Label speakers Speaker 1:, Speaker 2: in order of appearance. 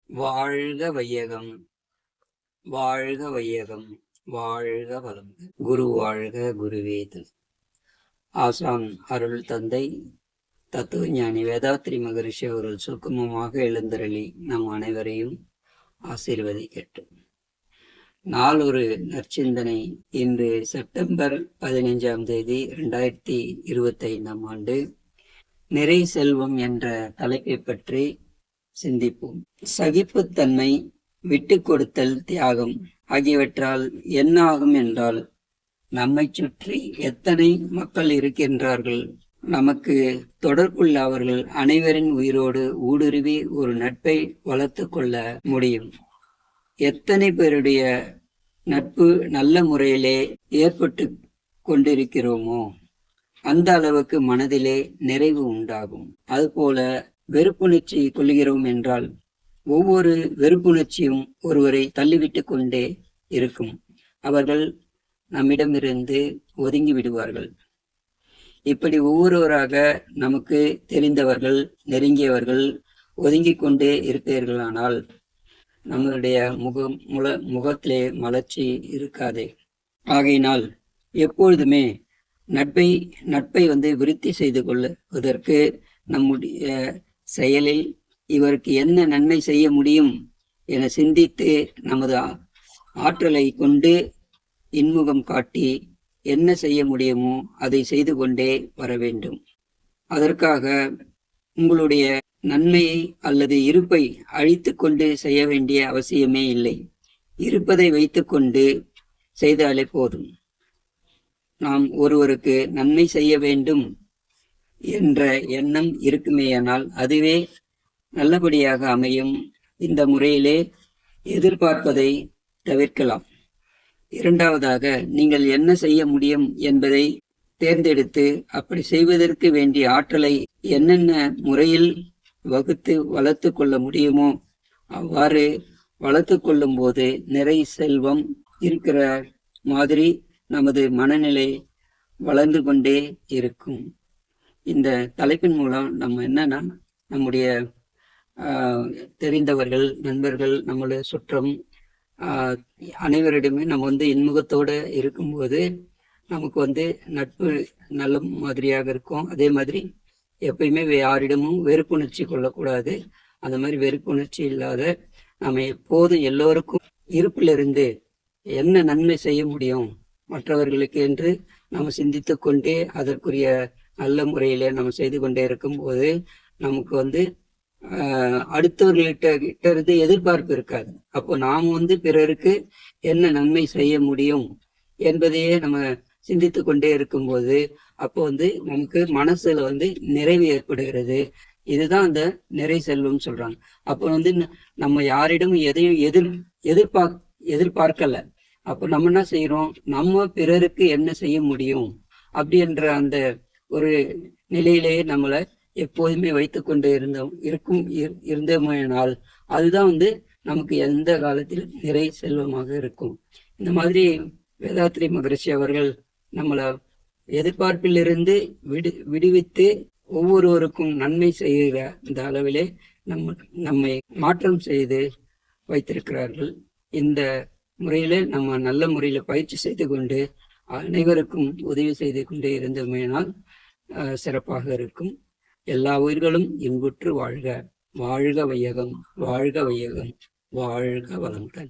Speaker 1: வாழ்க வையகம், வாழ்க வையகம், வாழ்க வளம். குரு வாழ்க, குருவே துணை. ஆசான் அருள் தந்தை தத்துவஞானி வேதாத்ரி மகரிஷி அவர்கள் சுக்குமமாக எழுந்தருளி நம் அனைவரையும் ஆசீர்வதிக்கட்டும். நாளொரு நற்சிந்தனை. இன்று செப்டம்பர் 15ஆம் தேதி 2025ஆம் ஆண்டு. நிறை செல்வம் என்ற தலைப்பை பற்றி சிந்திப்போம். சகிப்புத்தன்மை, விட்டு கொடுத்தல், தியாகம் ஆகியவற்றால் என்ன ஆகும் என்றால், நம்மை சுற்றி எத்தனை மக்கள் இருக்கின்றார்கள், நமக்கு தொடர்புள்ள அவர்கள் அனைவரின் உயிரோடு ஊடுருவி ஒரு நட்பை வளர்த்து கொள்ள முடியும். எத்தனை பேருடைய நட்பு நல்ல முறையிலே ஏற்பட்டு கொண்டிருக்கிறோமோ அந்த அளவுக்கு மனதிலே நிறைவு உண்டாகும். அதுபோல வெறுப்புணர்ச்சி கொள்கிறோம் என்றால் ஒவ்வொரு வெறுப்புணர்ச்சியும் ஒருவரை தள்ளிவிட்டு கொண்டே இருக்கும். அவர்கள் நம்மிடமிருந்து ஒதுங்கி விடுவார்கள். இப்படி ஒவ்வொருவராக நமக்கு தெரிந்தவர்கள், நெருங்கியவர்கள் ஒதுங்கி கொண்டே இருப்பீர்களானால் நம்மளுடைய முகத்திலே மலர்ச்சி இருக்காது. ஆகையினால் எப்பொழுதுமே நட்பை விருத்தி செய்து கொள்வதற்கு நம்முடைய செயலில் இவருக்கு என்ன நன்மை செய்ய முடியும் என சிந்தித்து நமது ஆற்றலை கொண்டு இன்முகம் காட்டி என்ன செய்ய முடியுமோ அதை செய்து கொண்டே வர வேண்டும். அதற்காக உங்களுடைய நன்மையை அல்லது இருப்பை அழித்து கொண்டு செய்ய வேண்டிய அவசியமே இல்லை. இருப்பதை வைத்து கொண்டு செய்தாலே போதும். நாம் ஒருவருக்கு நன்மை செய்ய வேண்டும் என்ற எண்ணம் இருக்குமேயானால் அதுவே நல்லபடியாக அமையும். இந்த முறையிலே எதிர்பார்ப்பதை தவிர்க்கலாம். இரண்டாவதாக, நீங்கள் என்ன செய்ய முடியும் என்பதை தேர்ந்தெடுத்து அப்படி செய்வதற்கு வேண்டிய ஆற்றலை என்னென்ன முறையில் வகுத்து வளர்த்து கொள்ள முடியுமோ அவ்வாறு வளர்த்து கொள்ளும் போது நிறை செல்வம் இருக்கிற மாதிரி நமது மனநிலை வளர்ந்து கொண்டே இருக்கும். இந்த தலைப்பின் மூலம் நம்ம என்னன்னா, நம்முடைய தெரிந்தவர்கள், நண்பர்கள், நம்மளுடைய சுற்றம் அனைவரிடமே நம்ம இன்முகத்தோடு இருக்கும்போது நமக்கு நட்பு நல்ல மாதிரியாக இருக்கும். அதே மாதிரி எப்பயுமே யாரிடமும் வெறுப்புணர்ச்சி கொள்ளக்கூடாது. அந்த மாதிரி வெறுப்புணர்ச்சி இல்லாத நம்ம எப்போதும் எல்லோருக்கும் இருப்பிலிருந்து என்ன நன்மை செய்ய முடியும் மற்றவர்களுக்கு என்று நம்ம சிந்தித்து கொண்டே அதற்குரிய நல்ல முறையில நம்ம செய்து கொண்டே இருக்கும்போது நமக்கு அடுத்தவர்கள்கிட்ட இருந்து எதிர்பார்ப்பு இருக்காது. அப்போ நாம் பிறருக்கு என்ன நன்மை செய்ய முடியும் என்பதையே நம்ம சிந்தித்து கொண்டே இருக்கும்போது அப்போ நமக்கு மனசுல நிறைவு ஏற்படுகிறது. இதுதான் அந்த நிறை செல்வம் சொல்றாங்க. அப்போ நம்ம யாரிடமும் எதையும் எதிர்பார்க்கல. அப்போ நம்ம என்ன செய்யறோம், நம்ம பிறருக்கு என்ன செய்ய முடியும் அப்படின்ற அந்த ஒரு நிலையிலேயே நம்மளை எப்போதுமே வைத்து கொண்டு இருந்தோமானால் அதுதான் நமக்கு எந்த காலத்திலும் நிறை செல்வமாக இருக்கும். இந்த மாதிரி வேதாத்ரி மகரிஷி அவர்கள் நம்மளை எதிர்பார்ப்பிலிருந்து விடுவித்து ஒவ்வொருவருக்கும் நன்மை செய்கிற இந்த அளவிலே நம்மை மாற்றம் செய்து வைத்திருக்கிறார்கள். இந்த முறையில நம்ம நல்ல முறையில பயிற்சி செய்து கொண்டு அனைவருக்கும் உதவி செய்து கொண்டே இருந்தோமேனால் சிறப்பாக இருக்கும். எல்லா உயிர்களும் இன்புற்று வாழ்க. வாழ்க வையகம், வாழ்க வையகம், வாழ்க வளமுடன்.